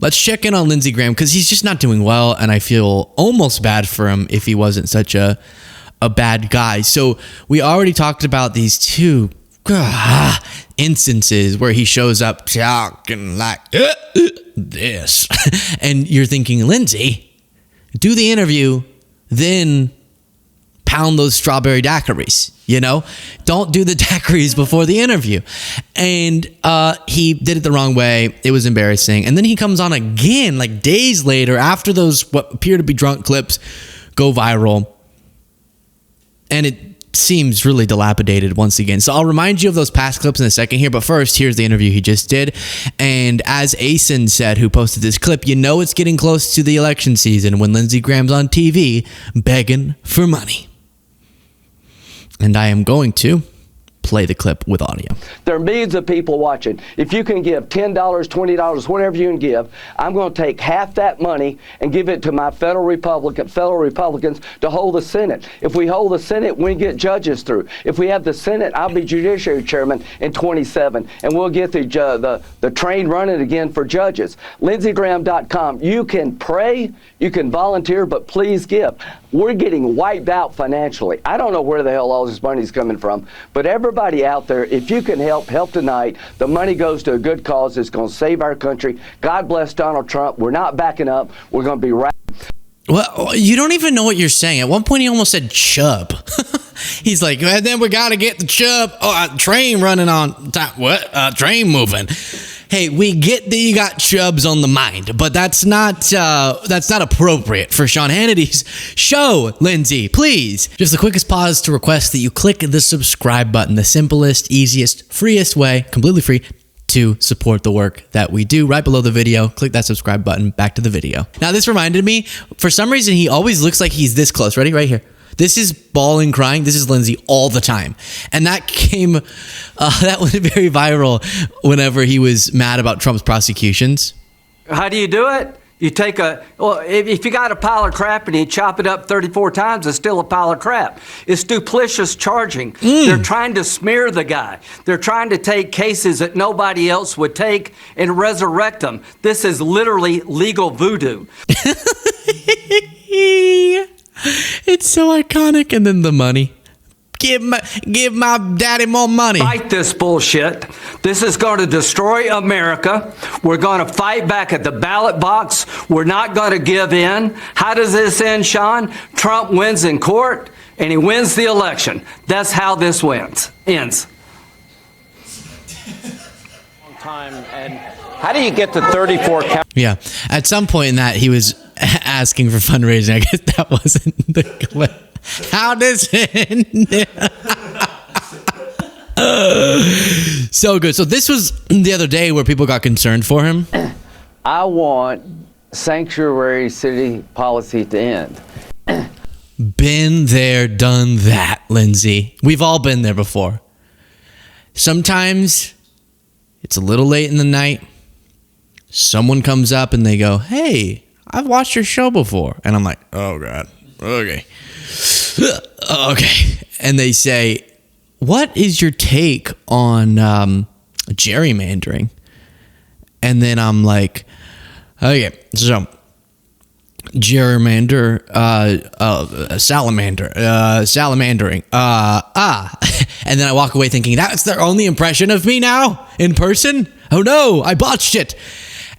let's check in on Lindsey Graham because he's just not doing well, and I feel almost bad for him if he wasn't such a bad guy. So we already talked about these two instances where he shows up talking like this, and you're thinking, Lindsey, do the interview, then pound those strawberry daiquiris, don't do the daiquiris before the interview. And he did it the wrong way. It was embarrassing. And then he comes on again like days later after those what appear to be drunk clips go viral, and it seems really dilapidated once again. So I'll remind you of those past clips in a second here, but first, here's the interview he just did. And as Asen said, who posted this clip, it's getting close to the election season when Lindsey Graham's on TV begging for money. And I am going to play the clip with audio. There are millions of people watching. If you can give $10, $20, whatever you can give, I'm going to take half that money and give it to my fellow Republicans to hold the Senate. If we hold the Senate, we get judges through. If we have the Senate, I'll be Judiciary Chairman in 27, and we'll get the train running again for judges. LindseyGraham.com. You can pray, you can volunteer, but please give. We're getting wiped out financially. I don't know where the hell all this money is coming from, but everybody out there, if you can help tonight. The money goes to a good cause. It's going to save our country. God bless Donald Trump. We're not backing up. We're going to be right. Well, you don't even know what you're saying. At one point, he almost said chub. He's like, and then we got to get the chub. Train running on time. What? Train moving. Hey, we get that you got chubs on the mind, but that's not appropriate for Sean Hannity's show, Lindsey. Please. Just the quickest pause to request that you click the subscribe button, the simplest, easiest, freest way, completely free, to support the work that we do. Right below the video, click that subscribe button. Back to the video. Now, this reminded me, for some reason, he always looks like he's this close. Ready? Right here. This is bawling, crying. This is Lindsey all the time. And that that went very viral whenever he was mad about Trump's prosecutions. How do you do it? You take if you got a pile of crap and you chop it up 34 times, it's still a pile of crap. It's duplicitous charging. They're trying to smear the guy. They're trying to take cases that nobody else would take and resurrect them. This is literally legal voodoo. It's so iconic. And then the money. Give my daddy more money. Fight this bullshit. This is going to destroy America. We're going to fight back at the ballot box. We're not going to give in. How does this end, Sean? Trump wins in court and he wins the election. That's how this ends. And how do you get to 34 counties? Yeah. At some point in that, he was asking for fundraising. I guess that wasn't the clip. How does it end? So good. So this was the other day where people got concerned for him. I want sanctuary city policy to end. Been there, done that, Lindsey. We've all been there before. Sometimes it's a little late in the night. Someone comes up and they go, "Hey, I've watched your show before." And I'm like, "Oh, God. Okay. Okay." And they say, "What is your take on gerrymandering?" And then I'm like, "Okay, so salamandering. And then I walk away thinking, that's their only impression of me now in person? Oh no, I botched it.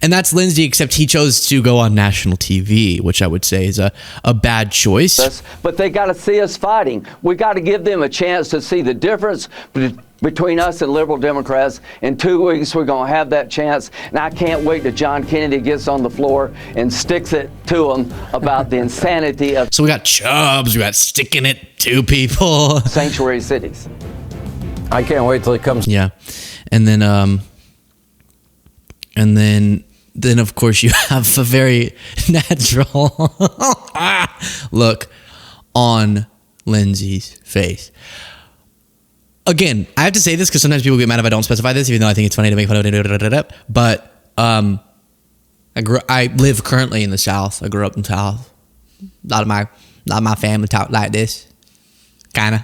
And that's Lindsey, except he chose to go on national TV, which I would say is a bad choice. But they got to see us fighting. We got to give them a chance to see the difference between us and liberal Democrats. In 2 weeks, we're going to have that chance. And I can't wait till John Kennedy gets on the floor and sticks it to them about the insanity of... So we got Chubbs, we got sticking it to people. Sanctuary cities. I can't wait till he comes. Yeah. And then of course you have a very natural look on Lindsey's face. Again, I have to say this because sometimes people get mad if I don't specify this, even though I think it's funny to make fun of it. But I live currently in the South. I grew up in the South. A lot of my family talk like this, kind of.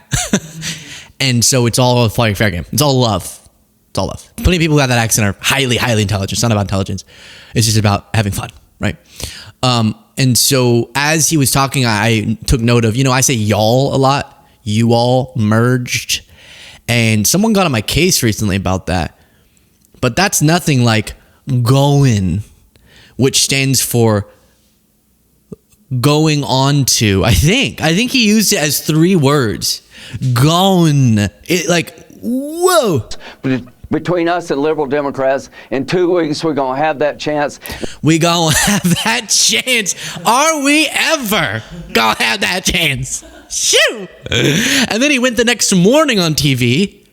And so it's all fair game. It's all love. It's all love. Plenty of people who have that accent are highly, highly intelligent. It's not about intelligence. It's just about having fun, right? And so as he was talking, I took note of, I say y'all a lot. You all merged. And someone got on my case recently about that. But that's nothing like going, which stands for going on to. I think he used it as 3 words. Gone. It like, whoa. Between us and liberal Democrats, in 2 weeks, we're going to have that chance. We going to have that chance. Are we ever going to have that chance? Shoo! And then he went the next morning on TV,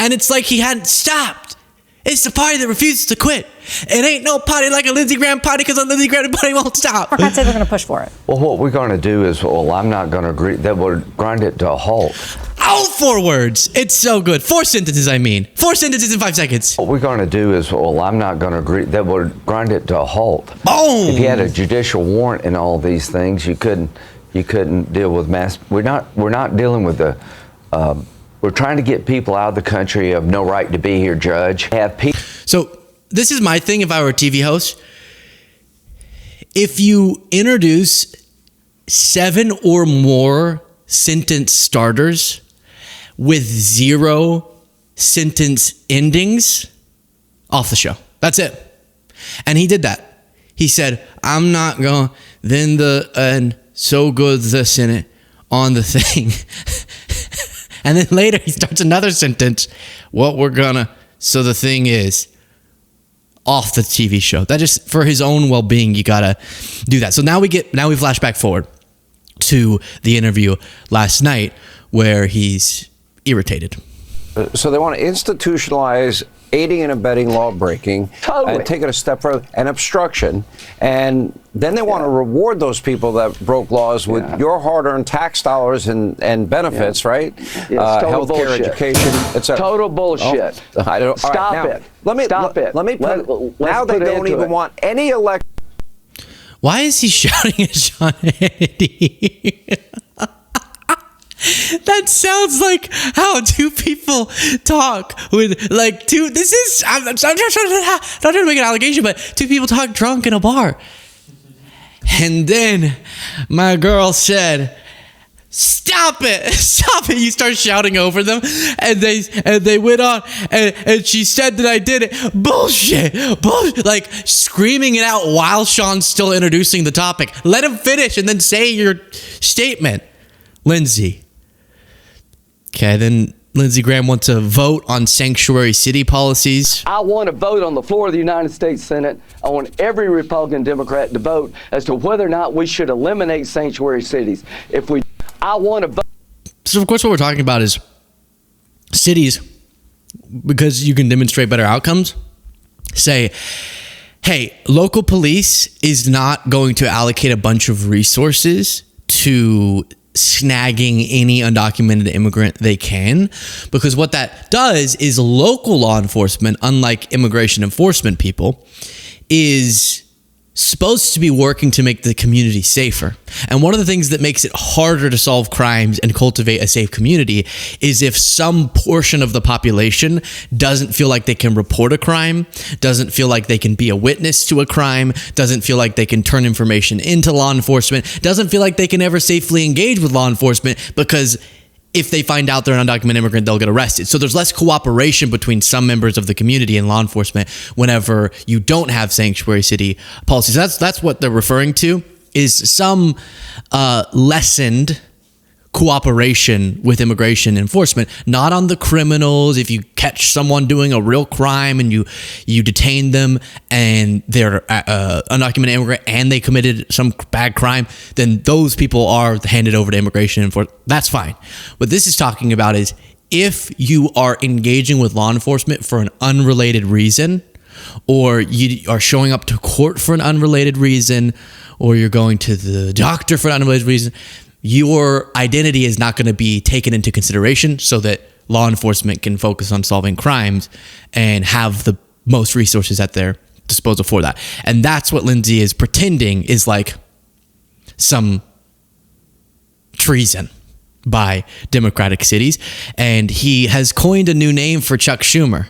and it's like he hadn't stopped. It's the party that refuses to quit. It ain't no party like a Lindsey Graham party, because a Lindsey Graham party won't stop. Democrats say they're going to push for it. Well, what we're going to do is, I'm not going to agree. That would grind it to a halt. All 4 words. It's so good. 4 sentences, I mean. 4 sentences in 5 seconds. What we're going to do is, I'm not going to agree. That would grind it to a halt. Boom! If you had a judicial warrant and all these things, you couldn't deal with mass. We're not dealing with the. We're trying to get people out of the country of no right to be here, Judge. So this is my thing if I were a TV host. If you introduce 7 or more sentence starters with 0 sentence endings, off the show. That's it. And he did that. He said, I'm not going, and so good the Senate on the thing. And then later he starts another sentence. So the thing is, off the TV show. That just, for his own well-being, you gotta do that. So now we flash back forward to the interview last night where he's irritated. So they want to institutionalize aiding and abetting law breaking, and take it a step further, and obstruction, and then they want to reward those people that broke laws with your hard-earned tax dollars and benefits, right? Healthcare, education, etc. Total bullshit. Oh, I don't. Stop right, now, it. Let me Stop it. Let me put. Now they don't even want any election. Why is he shouting at Sean Hannity? That sounds like how 2 people talk with like 2. This is I'm not trying to make an allegation, but 2 people talk drunk in a bar. And then my girl said, "Stop it! Stop it!" You start shouting over them, and they went on, and she said that I did it. Bullshit! Like screaming it out while Sean's still introducing the topic. Let him finish and then say your statement, Lindsey. Okay, then Lindsey Graham wants to vote on sanctuary city policies. I want to vote on the floor of the United States Senate. I want every Republican Democrat to vote as to whether or not we should eliminate sanctuary cities. I want to vote. So, of course, what we're talking about is cities, because you can demonstrate better outcomes. Say, hey, local police is not going to allocate a bunch of resources to snagging any undocumented immigrant they can, because what that does is local law enforcement, unlike immigration enforcement people, is supposed to be working to make the community safer. And one of the things that makes it harder to solve crimes and cultivate a safe community is if some portion of the population doesn't feel like they can report a crime, doesn't feel like they can be a witness to a crime, doesn't feel like they can turn information into law enforcement, doesn't feel like they can ever safely engage with law enforcement, because if they find out they're an undocumented immigrant, they'll get arrested. So there's less cooperation between some members of the community and law enforcement whenever you don't have sanctuary city policies. That's what they're referring to, is some lessened cooperation with immigration enforcement, not on the criminals. If you catch someone doing a real crime and you detain them and they're undocumented immigrant and they committed some bad crime, then those people are handed over to immigration enforcement. That's fine. What this is talking about is if you are engaging with law enforcement for an unrelated reason, or you are showing up to court for an unrelated reason, or you're going to the doctor for an unrelated reason, your identity is not going to be taken into consideration so that law enforcement can focus on solving crimes and have the most resources at their disposal for that. And that's what Lindsey is pretending is like some treason by Democratic cities. And he has coined a new name for Chuck Schumer.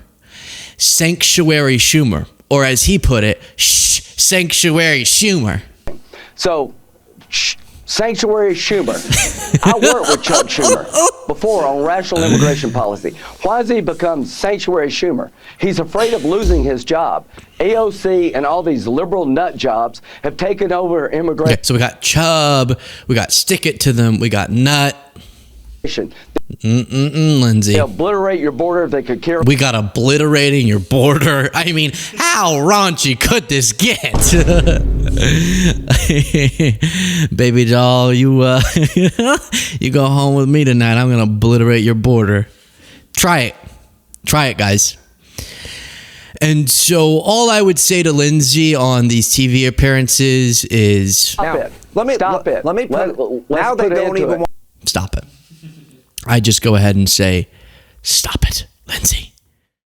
Sanctuary Schumer, or as he put it, Sanctuary Schumer. So, Sanctuary Schumer. I worked with Chuck Schumer before on rational immigration policy. Why has he become Sanctuary Schumer? He's afraid of losing his job. AOC and all these liberal nut jobs have taken over immigration. Okay, so we got Chubb, we got Stick It to Them, we got Nut. Lindsey. They obliterate your border. They could carry. We got obliterating your border. I mean, how raunchy could this get? Baby doll, you you go home with me tonight. I'm gonna obliterate your border. Try it, guys. And so, all I would say to Lindsey on these TV appearances is Stop it. Stop it. Let me put. Now they don't even. Stop it. I just go ahead and say, stop it, Lindsey.